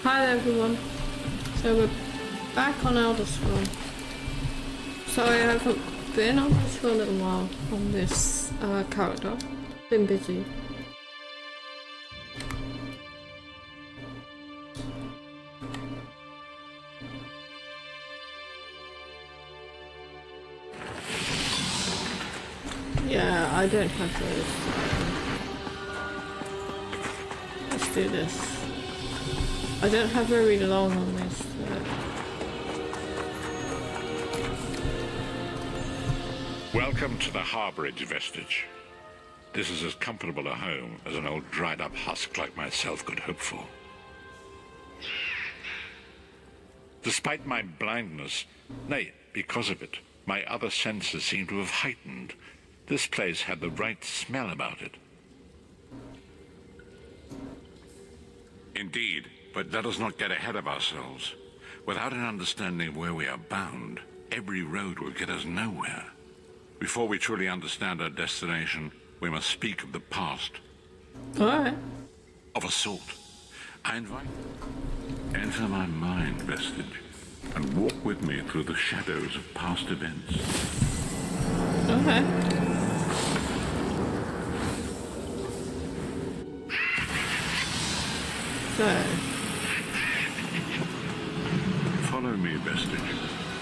Hi there everyone. So we're back on Elder Scroll. Sorry I haven't been on this for a little while on this character. Been busy. Yeah, I don't have those. Let's do this. I don't have very long on this. Welcome to the Harbourage Vestige. This is as comfortable a home as an old dried-up husk like myself could hope for. Despite my blindness, nay, because of it, my other senses seem to have heightened. This place had the right smell about it. Indeed, but let us not get ahead of ourselves. Without an understanding of where we are bound, every road will get us nowhere. Before we truly understand our destination, we must speak of the past. All right. Of a sort. I invite you. Enter my mind, Vestige, and walk with me through the shadows of past events. Okay. So. Follow me, Vestige,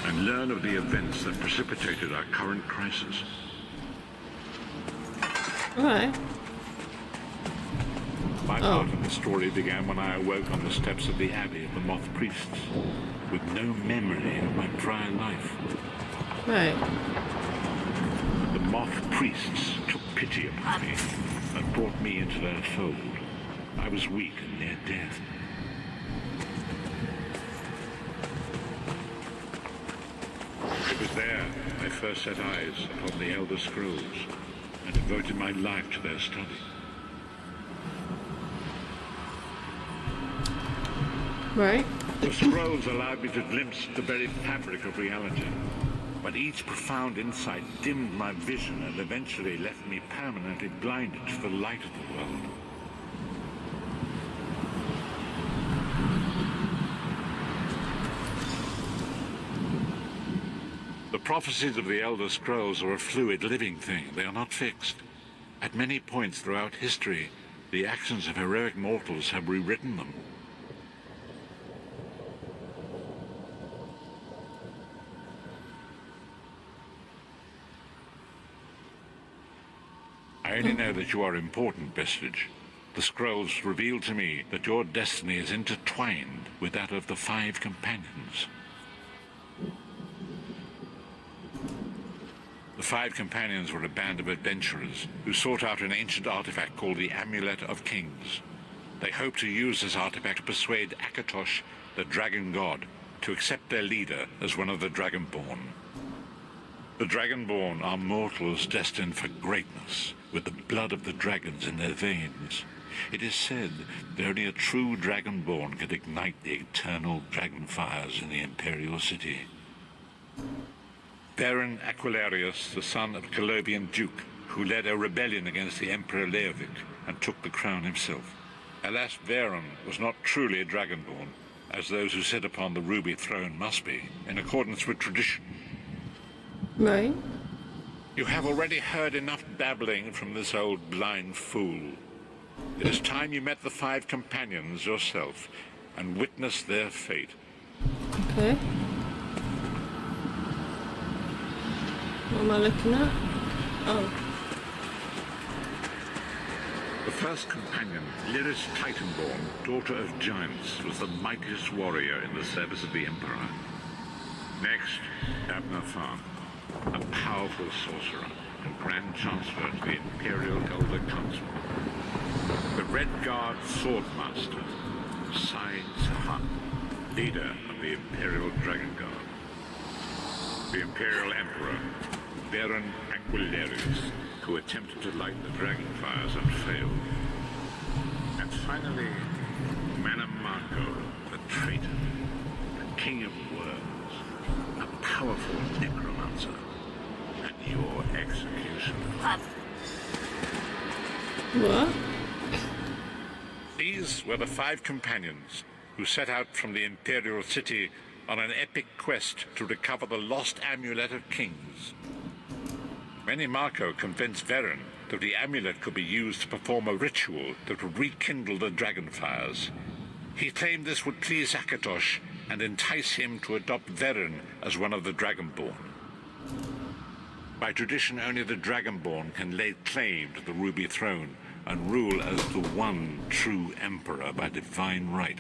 and learn of the events that precipitated our current crisis. Alright. My part in the story began when I awoke on the steps of the Abbey of the Moth Priests, with no memory of my prior life. Right. The Moth Priests took pity upon me and brought me into their fold. I was weak and near death. It was there I first set eyes upon the Elder Scrolls and devoted my life to their study. Right. The scrolls allowed me to glimpse the very fabric of reality, but each profound insight dimmed my vision and eventually left me permanently blinded to the light of the world. The prophecies of the Elder Scrolls are a fluid, living thing. They are not fixed. At many points throughout history, the actions of heroic mortals have rewritten them. I only know that you are important, Vestige. The scrolls reveal to me that your destiny is intertwined with that of the Five Companions. The Five Companions were a band of adventurers who sought out an ancient artifact called the Amulet of Kings. They hoped to use this artifact to persuade Akatosh, the dragon god, to accept their leader as one of the Dragonborn. The Dragonborn are mortals destined for greatness, with the blood of the dragons in their veins. It is said that only a true Dragonborn could ignite the eternal dragon fires in the Imperial City. Baron Aquilarius, the son of Colovian Duke, who led a rebellion against the Emperor Leovic and took the crown himself. Alas, Baron was not truly a Dragonborn, as those who sit upon the ruby throne must be, in accordance with tradition. Right. You have already heard enough babbling from this old blind fool. It is time you met the Five Companions yourself and witnessed their fate. Okay. What am I looking at? Oh. The first companion, Lyris Titanborn, daughter of giants, was the mightiest warrior in the service of the Emperor. Next, Abner Farn, a powerful sorcerer and Grand Chancellor to the Imperial Elder Council. The Red Guard Swordmaster, Sai Sahan, leader of the Imperial Dragon Guard. The Imperial Emperor, Baron Aquilarius, who attempted to light the dragon fires and failed. And finally, Manamako, the traitor, the king of worms, a powerful necromancer, and your executioner. What? These were the Five Companions, who set out from the Imperial City on an epic quest to recover the lost Amulet of Kings. Menimarco convinced Veren that the amulet could be used to perform a ritual that would rekindle the dragonfires. He claimed this would please Akatosh and entice him to adopt Veren as one of the Dragonborn. By tradition, only the Dragonborn can lay claim to the Ruby Throne and rule as the one true Emperor by divine right.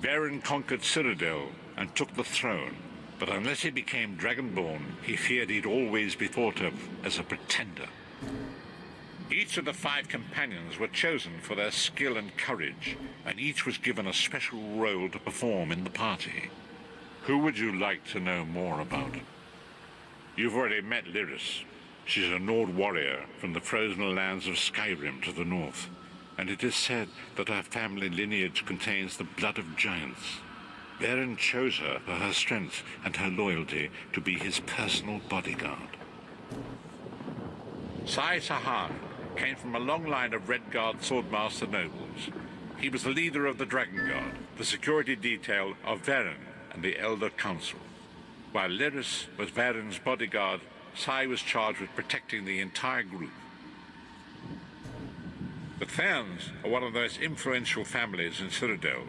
Veren conquered Cyrodiil and took the throne, but unless he became Dragonborn, he feared he'd always be thought of as a pretender. Each of the 5 companions were chosen for their skill and courage, and each was given a special role to perform in the party. Who would you like to know more about? You've already met Lyris. She's a Nord warrior from the frozen lands of Skyrim to the north, and it is said that her family lineage contains the blood of giants. Veren chose her for her strength and her loyalty to be his personal bodyguard. Sai Sahan came from a long line of Redguard swordmaster nobles. He was the leader of the Dragon Guard, the security detail of Veren and the Elder Council. While Lyris was Veren's bodyguard, Sai was charged with protecting the entire group. The Therns are one of the most influential families in Cyrodiil.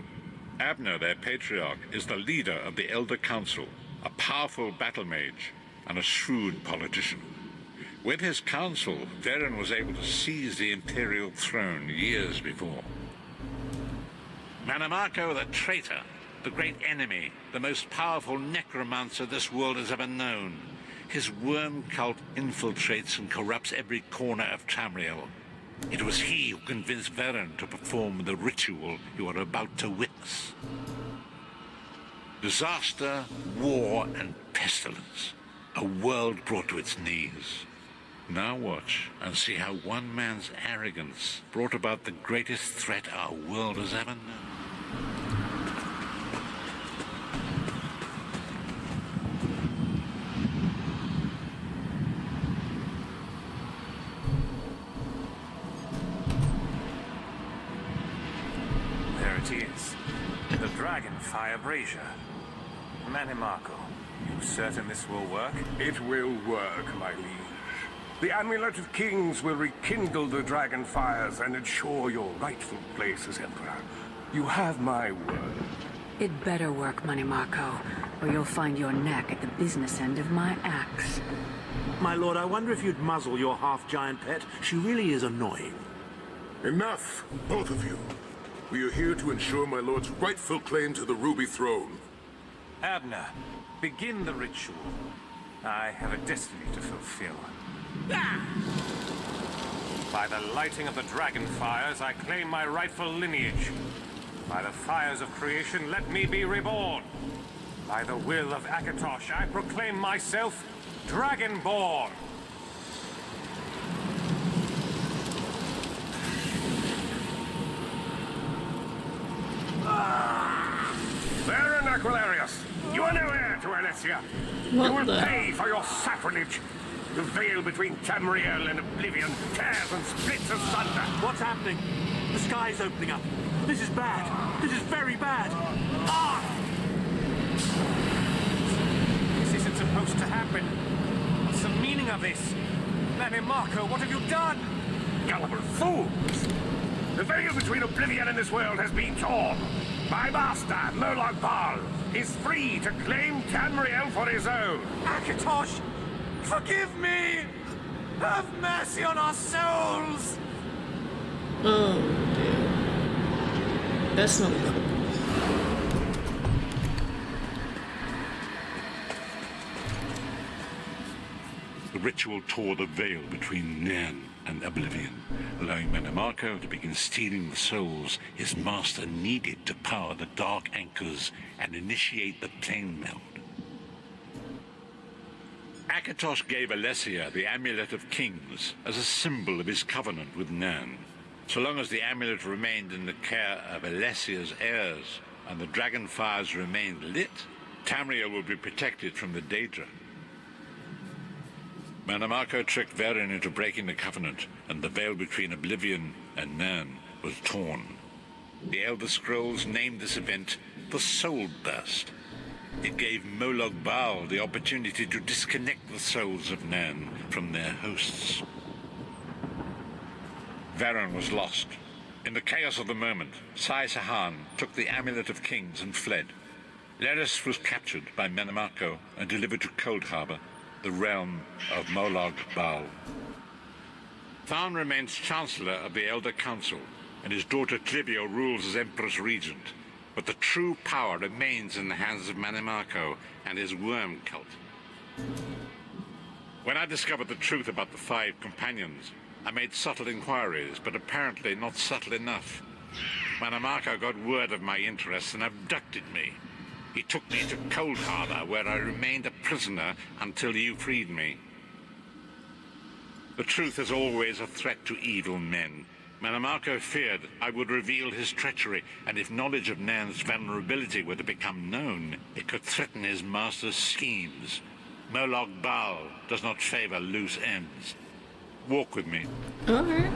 Abner, their patriarch, is the leader of the Elder Council, a powerful battle mage and a shrewd politician. With his council, Veren was able to seize the Imperial throne years before. Menimarco the traitor, the great enemy, the most powerful necromancer this world has ever known. His worm cult infiltrates and corrupts every corner of Tamriel. It was he who convinced Veren to perform the ritual you are about to witness. Disaster, war, and pestilence. A world brought to its knees. Now watch and see how one man's arrogance brought about the greatest threat our world has ever known. There it is. The Dragonfire Brazier. Menimarco, you certain this will work? It will work, my liege. The Amulet of Kings will rekindle the dragon fires and ensure your rightful place as Emperor. You have my word. It better work, Menimarco, or you'll find your neck at the business end of my axe. My lord, I wonder if you'd muzzle your half-giant pet. She really is annoying. Enough, both of you. We are here to ensure my lord's rightful claim to the Ruby Throne. Abner, begin the ritual. I have a destiny to fulfill. By the lighting of the dragon fires, I claim my rightful lineage. By the fires of creation, let me be reborn. By the will of Akatosh, I proclaim myself Dragonborn. Veren Aquilarius, you are no heir to Alessia. What You will the- pay for your sacrilege. The veil between Tamriel and Oblivion tears and splits asunder. What's happening? The sky's opening up. This is bad. This is very bad. Ah! This isn't supposed to happen. What's the meaning of this? Menimarco, what have you done? Gullible fools! The veil between Oblivion and this world has been torn. My master, Murloc Ball, is free to claim Tamriel for his own. Akatosh, forgive me! Have mercy on our souls! Oh dear. That's not good. The ritual tore the veil between Nairn and Oblivion, allowing Menimarco to begin stealing the souls his master needed to power the dark anchors and initiate the plane meld. Akatosh gave Alessia the Amulet of Kings as a symbol of his covenant with Nairn. So long as the amulet remained in the care of Alessia's heirs and the dragon fires remained lit, Tamriel would be protected from the Daedra. Menimarco tricked Veren into breaking the covenant, and the veil between Oblivion and Nairn was torn. The Elder Scrolls named this event the Soul Burst. It gave Molag Bal the opportunity to disconnect the souls of Nan from their hosts. Varen was lost. In the chaos of the moment, Sai Sahan took the Amulet of Kings and fled. Leris was captured by Menamarco and delivered to Cold Harbor, the realm of Molag Bal. Tharn remains Chancellor of the Elder Council, and his daughter Clivio rules as Empress Regent. But the true power remains in the hands of Menamarco and his worm cult. When I discovered the truth about the 5 companions, I made subtle inquiries, but apparently not subtle enough. Menamarco got word of my interests and abducted me. He took me to Cold Harbor, where I remained a prisoner until you freed me. The truth is always a threat to evil men. Menamarco feared I would reveal his treachery, and if knowledge of Nan's vulnerability were to become known, it could threaten his master's schemes. Molag Bal does not favor loose ends. Walk with me. Alright.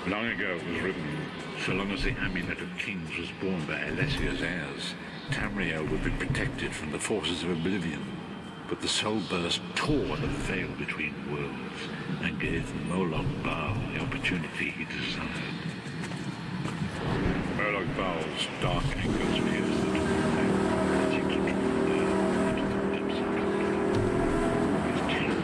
Long ago it was written, so long as the Amulet of Kings was borne by Alessia's heirs, Tamriel would be protected from the forces of oblivion. But the Soul Burst tore the veil between worlds and gave Molag Bal the opportunity he desired. Molag Bal's dark anchors pierced the torn and seemed to draw down into the depths of Cold. His terror.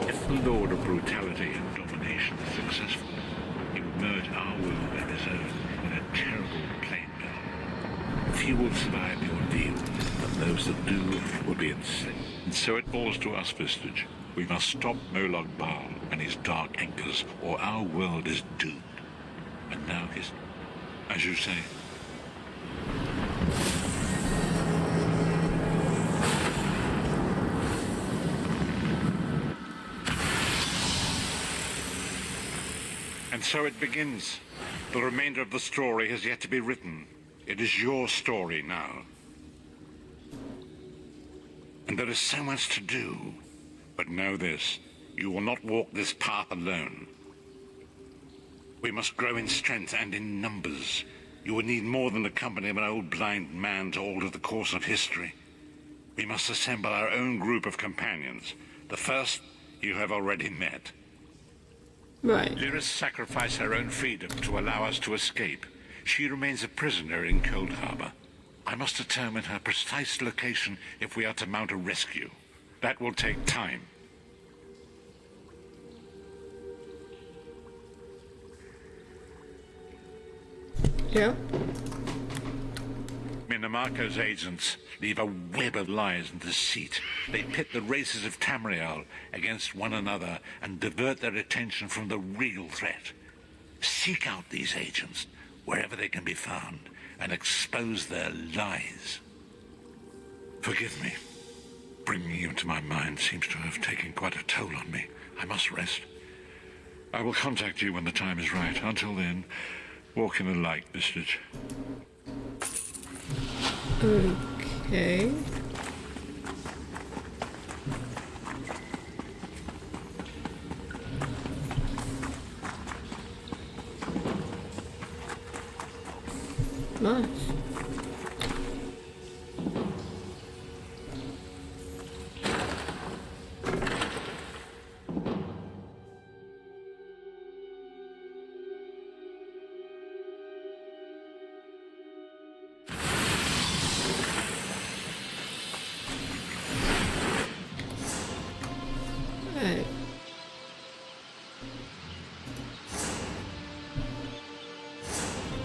If the Lord of Brutality and Domination is successful, he will merge our world and his own in a terrible plain battle. Few will survive the ordeal, and those that do will be enslaved. And so it falls to us, Vistage. We must stop Molag Bal and his dark anchors, or our world is doomed. And now his, as you say, and so it begins. The remainder of the story has yet to be written. It is your story now. And there is so much to do. But know this, you will not walk this path alone. We must grow in strength and in numbers. You will need more than the company of an old blind man to alter the course of history. We must assemble our own group of companions. The first you have already met. Right. Lyris sacrificed her own freedom to allow us to escape. She remains a prisoner in Cold Harbor. I must determine her precise location if we are to mount a rescue. That will take time. Yeah. Menamarco's agents leave a web of lies and deceit. They pit the races of Tamriel against one another and divert their attention from the real threat. Seek out these agents wherever they can be found and expose their lies. Forgive me. Bringing you into my mind seems to have taken quite a toll on me. I must rest. I will contact you when the time is right. Until then, walk in the light, Vistage. Okay. Nice. Right.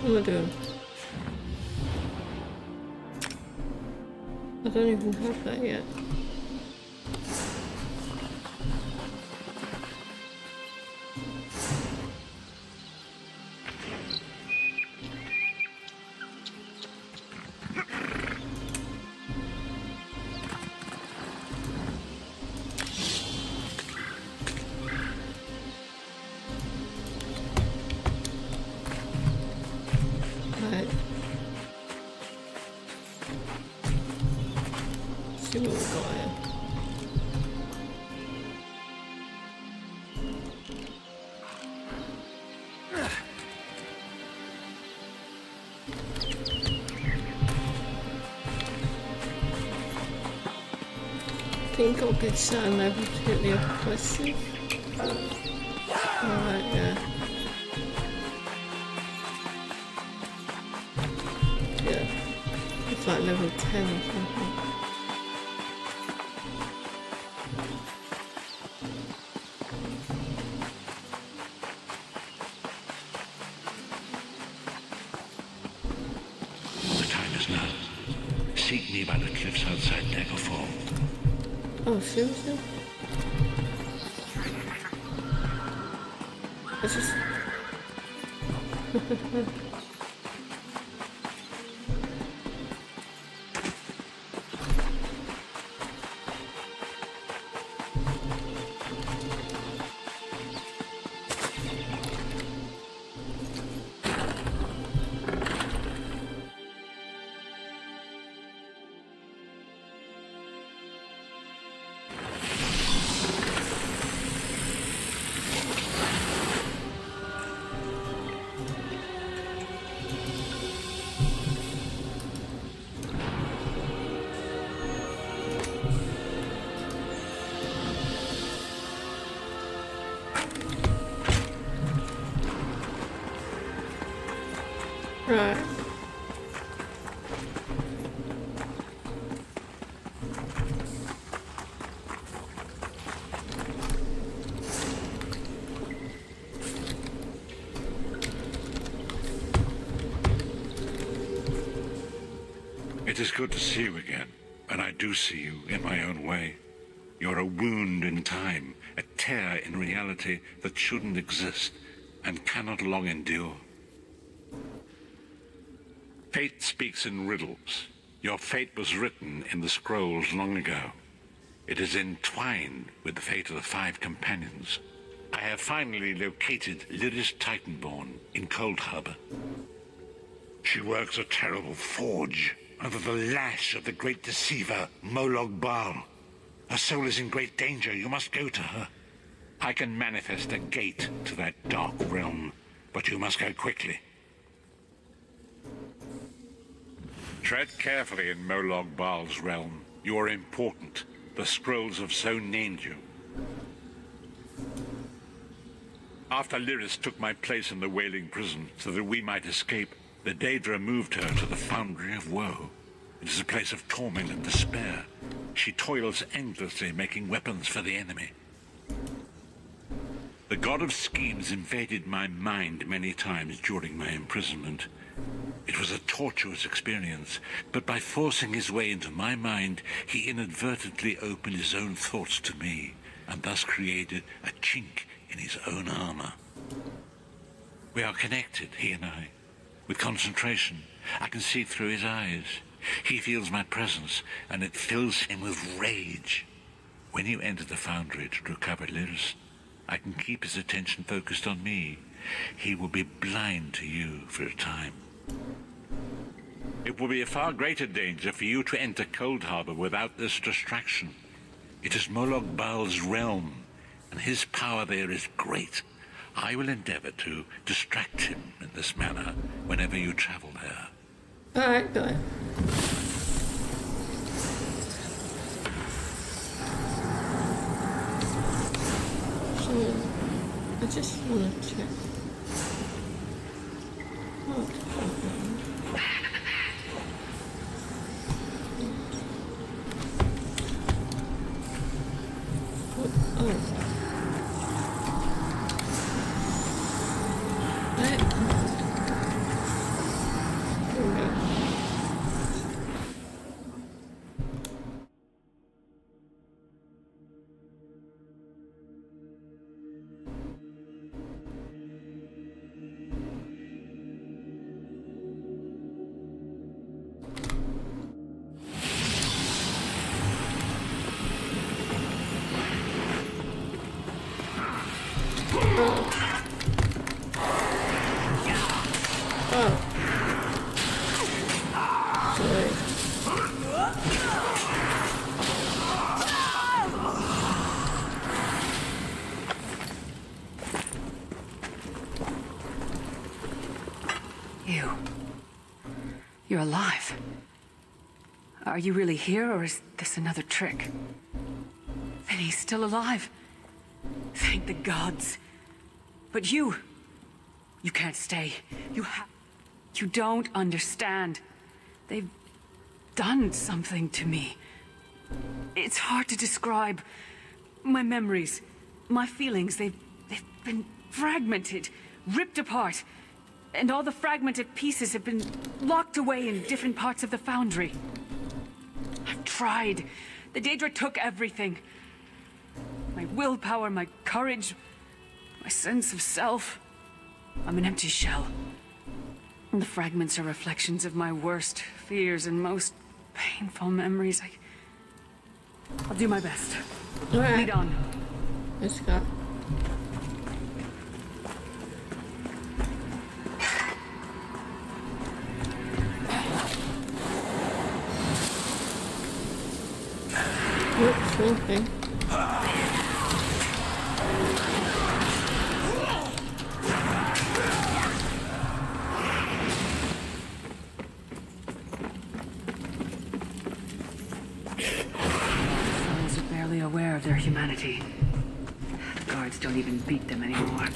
What am I doing? I don't even have that yet. Think I'll get certain level to get the oppressive. Alright, yeah. Yeah. It's like level 10 or something. The time is now. Seek me by the cliffs outside Daggerfall. Oh, seriously? It's just... Right. It is good to see you again, and I do see you in my own way. You're a wound in time, a tear in reality that shouldn't exist and cannot long endure. Fate speaks in riddles. Your fate was written in the scrolls long ago. It is entwined with the fate of the 5 companions. I have finally located Lyris Titanborn in Cold Harbor. She works a terrible forge under the lash of the great deceiver, Molog Baal. Her soul is in great danger. You must go to her. I can manifest a gate to that dark realm, but you must go quickly. Tread carefully in Molog Baal's realm. You are important. The scrolls have so named you. After Lyris took my place in the Wailing Prison so that we might escape, the Daedra moved her to the Foundry of Woe. It is a place of torment and despair. She toils endlessly making weapons for the enemy. The god of schemes invaded my mind many times during my imprisonment. It was a tortuous experience, but by forcing his way into my mind, he inadvertently opened his own thoughts to me, and thus created a chink in his own armor. We are connected, he and I. With concentration, I can see through his eyes. He feels my presence, and it fills him with rage. When you enter the foundry to recover Lyris, I can keep his attention focused on me. He will be blind to you for a time. It will be a far greater danger for you to enter Cold Harbor without this distraction. It is Molog Baal's realm, and his power there is great. I will endeavor to distract him in this manner whenever you travel there. Alright, go. So, I just want to check. Oh, You're alive. Are you really here, or is this another trick? Vinny's still alive. Thank the gods. But you can't stay. You don't understand. They've done something to me. It's hard to describe. My memories, my feelings, they've been fragmented, ripped apart. And all the fragmented pieces have been locked away in different parts of the foundry. I've tried. The Daedra took everything. My willpower, my courage, my sense of self. I'm an empty shell. And the fragments are reflections of my worst fears and most painful memories. I'll do my best. All right. Lead on. Let's go. Oops, wrong thing. Souls are barely aware of their humanity. The guards don't even beat them anymore.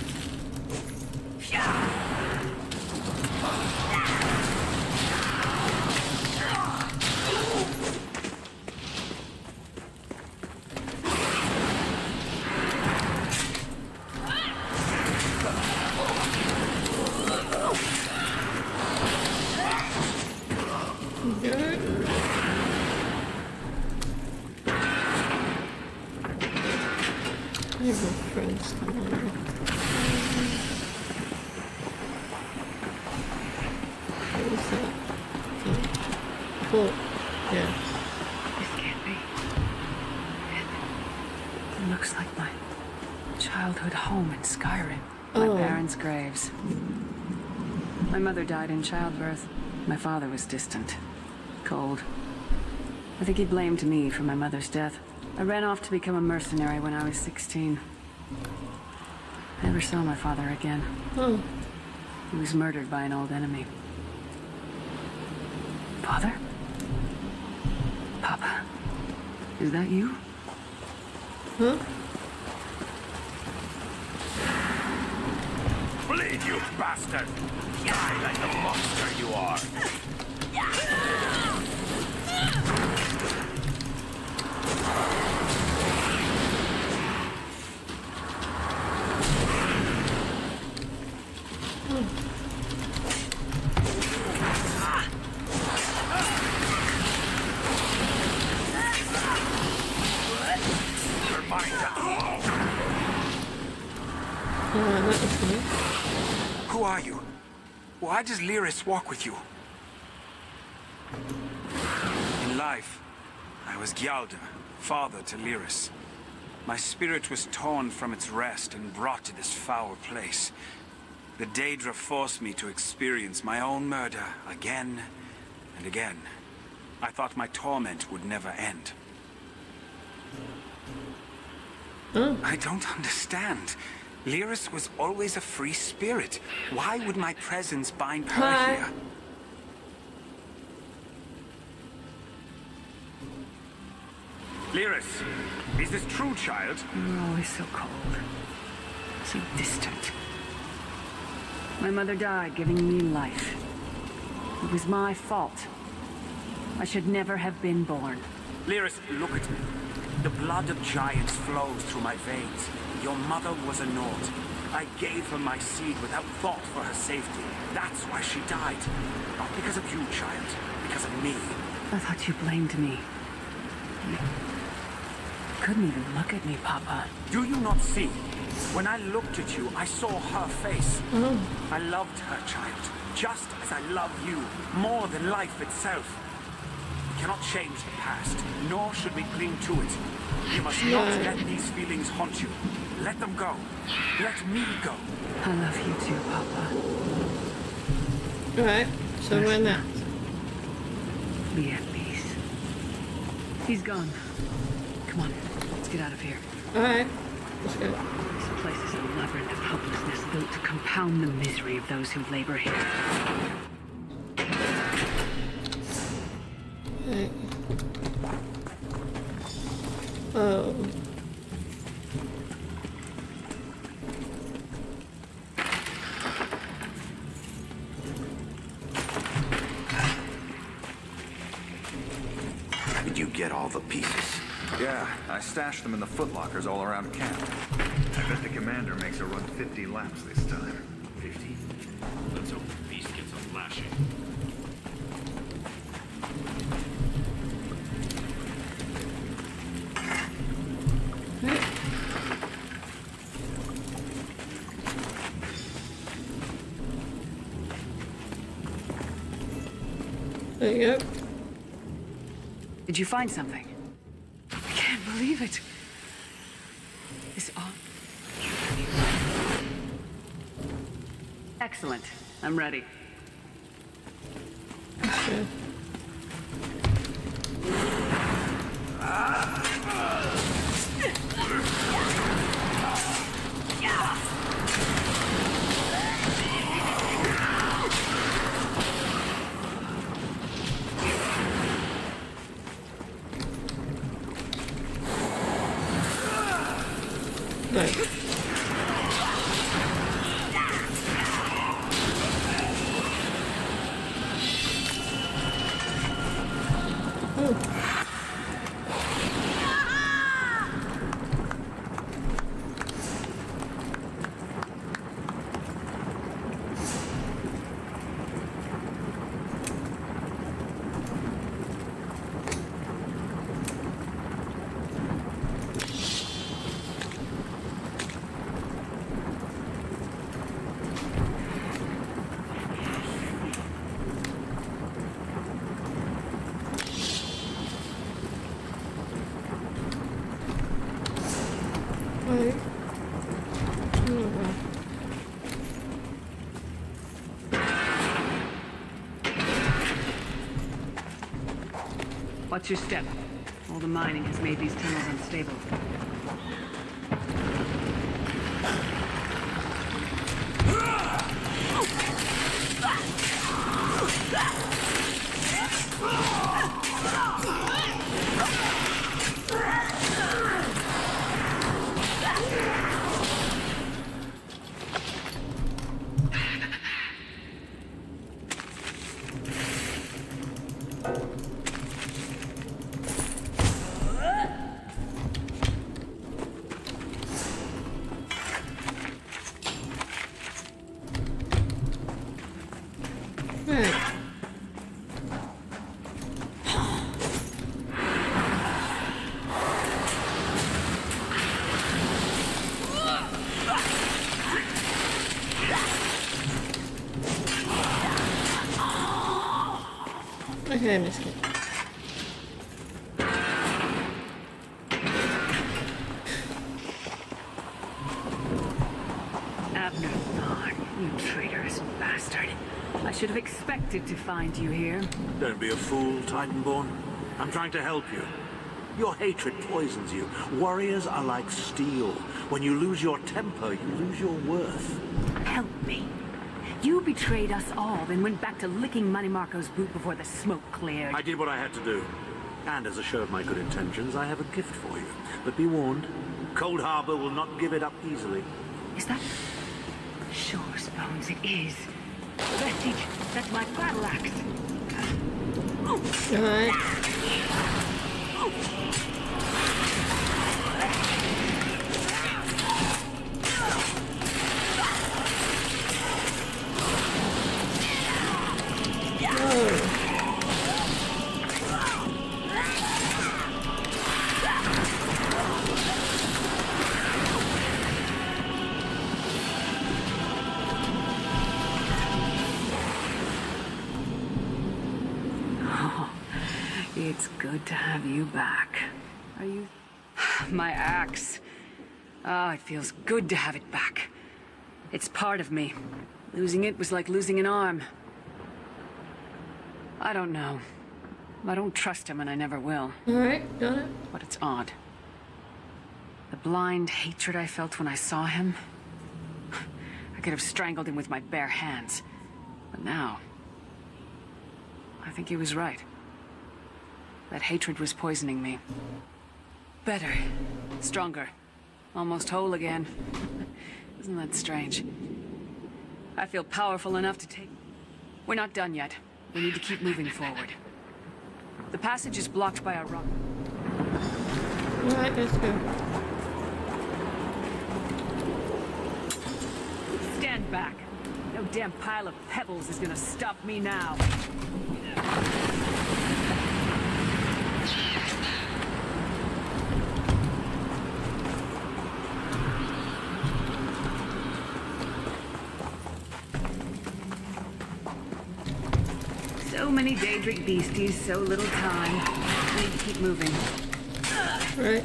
Friends come over. What was that? Oh, yeah. This can't be. It looks like my childhood home in Skyrim. My parents' graves. My mother died in childbirth. My father was distant, cold. I think he blamed me for my mother's death. I ran off to become a mercenary when I was 16. I never saw my father again. He was murdered by an old enemy. Father? Papa? Is that you? Huh? Bleed, you bastard! Die like the monster you are! That was me. Who are you? Why does Lyris walk with you? In life, I was Gjaldr, father to Lyris. My spirit was torn from its rest and brought to this foul place. The Daedra forced me to experience my own murder again and again. I thought my torment would never end. I don't understand. Lyris was always a free spirit. Why would my presence bind her here? Lyris, is this true, child? You were always so cold. So distant. My mother died giving me life. It was my fault. I should never have been born. Lyris, look at me. The blood of giants flows through my veins. Your mother was a Nord. I gave her my seed without thought for her safety. That's why she died. Not because of you, child. Because of me. I thought you blamed me. You couldn't even look at me, Papa. Do you not see? When I looked at you, I saw her face. I loved her, child. Just as I love you. More than life itself. We cannot change the past, nor should we cling to it. You must not let these feelings haunt you. Let them go. Let me go. I love you too, Papa. Alright, so we're next. Be at peace. He's gone. Come on, let's get out of here. Alright, let's go. This place is a labyrinth of hopelessness built to compound the misery of those who labor here. Okay. Oh. Did you get all the pieces? Yeah, I stashed them in the footlockers all around camp. I bet the commander makes her run 50 laps this time. 50? Let's hope the beast gets a lashing. There you go. Did you find something? I can't believe it. This all... Excellent. I'm ready. Okay. Right. Wait. What's your step? All the mining has made these tunnels unstable. Right. Okay, missed it. Abner Thorne, you traitorous bastard. I should have expected to find you here. Don't be a fool, Titanborn. I'm trying to help you. Your hatred poisons you. Warriors are like steel. When you lose your temper, you lose your worth. Help me. You betrayed us all, then went back to licking Money Marco's boot before the smoke cleared. I did what I had to do. And as a show of my good intentions, I have a gift for you. But be warned, Cold Harbor will not give it up easily. Is that... Sure, Bones, it is. Vestige, that's my battle axe. Alright. It's good to have you back. Are you... My axe. Oh, it feels good to have it back. It's part of me. Losing it was like losing an arm. I don't know. I don't trust him and I never will. Alright, got it. But it's odd. The blind hatred I felt when I saw him... I could have strangled him with my bare hands. But now... I think he was right. That hatred was poisoning me. Better. Stronger. Almost whole again. Isn't that strange? I feel powerful enough to take... We're not done yet. We need to keep moving forward. The passage is blocked by a rock. Alright, let's go. Stand back. No damn pile of pebbles is gonna stop me now. So many Daedric beasties, so little time. We need to keep moving. Right.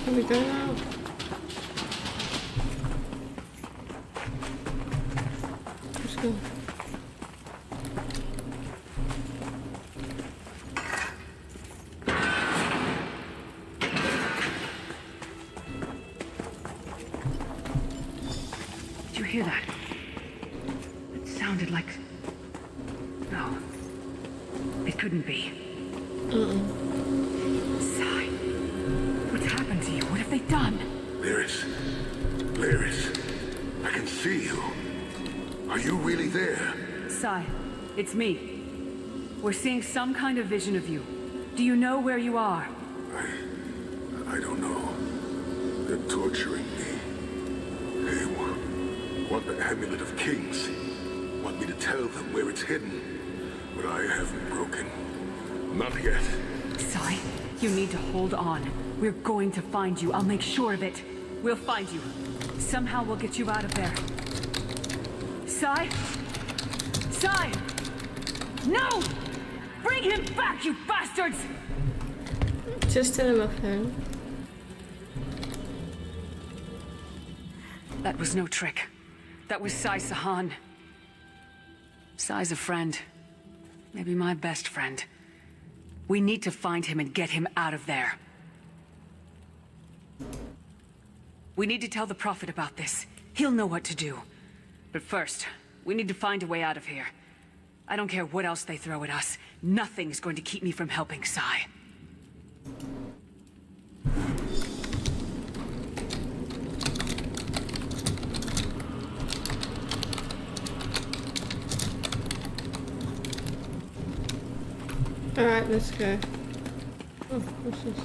Here we go now. Let's go. Did you hear that? It sounded like... No. It couldn't be. Sai, what's happened to you? What have they done? Lyris, I can see you. Are you really there? Sai, it's me. We're seeing some kind of vision of you. Do you know where you are? I don't know. They're torturing me. They want the Amulet of Kings. Want me to tell them where it's hidden. But I haven't broken. Not yet. Sai, you need to hold on. We're going to find you. I'll make sure of it. We'll find you. Somehow we'll get you out of there. Sai? Sai! No! Bring him back, you bastards! Just tell him off home. That was no trick. That was Sai Sahan. Sai's a friend. Maybe my best friend. We need to find him and get him out of there. We need to tell the Prophet about this. He'll know what to do. But first, we need to find a way out of here. I don't care what else they throw at us. Nothing's going to keep me from helping Sai. Alright, let's go. Oh, what's this?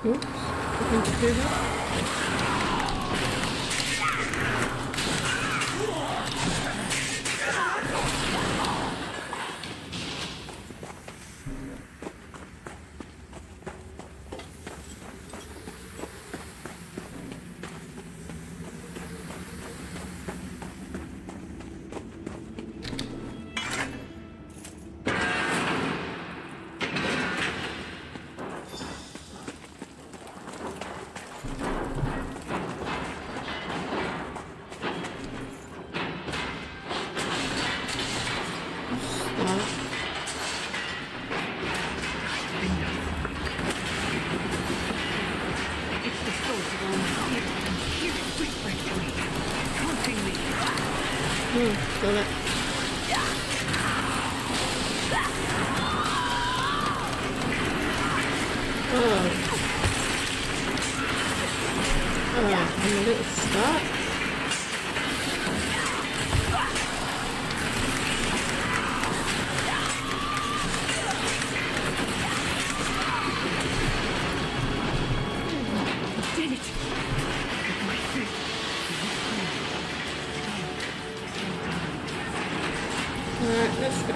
Oops, I think to do that. Got it. I'm a little stuck. Did it! Alright, let's go.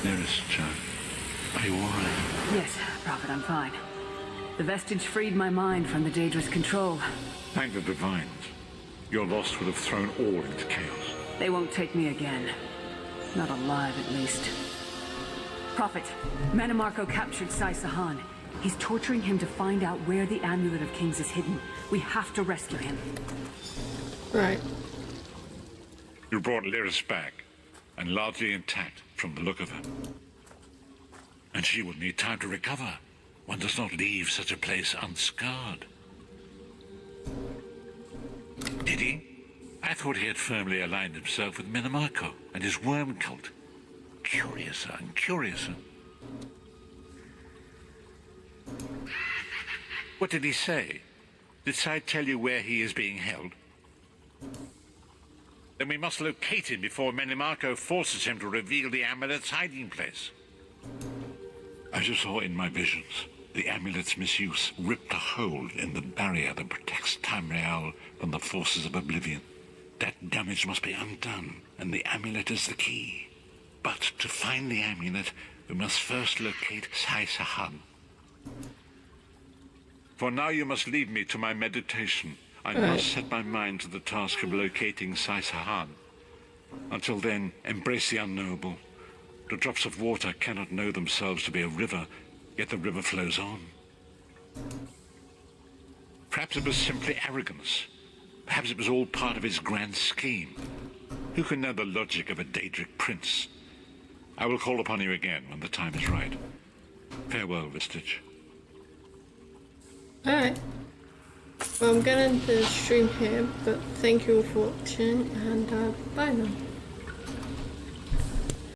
Nearest, are you all right? Yes, Prophet, I'm fine. The vestige freed my mind from the Daedra's control. Thank the Divines. Your loss would have thrown all into chaos. They won't take me again. Not alive, at least. Prophet, Manimarco captured Sai Sahan. He's torturing him to find out where the Amulet of Kings is hidden. We have to rescue him. Right. You brought Lyris back, and largely intact from the look of her. And she would need time to recover. One does not leave such a place unscarred. Did he? I thought he had firmly aligned himself with Manimarco and his worm cult. Curiouser and curiouser. What did he say? Did Sai tell you where he is being held? Then we must locate him before Manimarco forces him to reveal the amulet's hiding place. As you saw in my visions, the amulet's misuse ripped a hole in the barrier that protects Tamriel from the forces of oblivion. That damage must be undone, and the amulet is the key. But to find the amulet, we must first locate Sai Sahan. For now you must leave me to my meditation. I must set my mind to the task of locating Sai Sahan. Until then, embrace the unknowable. The drops of water cannot know themselves to be a river, yet the river flows on. Perhaps it was simply arrogance. Perhaps it was all part of his grand scheme. Who can know the logic of a Daedric prince? I will call upon you again when the time is right. Farewell, Vestige. Alright. Well, I'm going to stream here, but thank you all for watching, and bye now.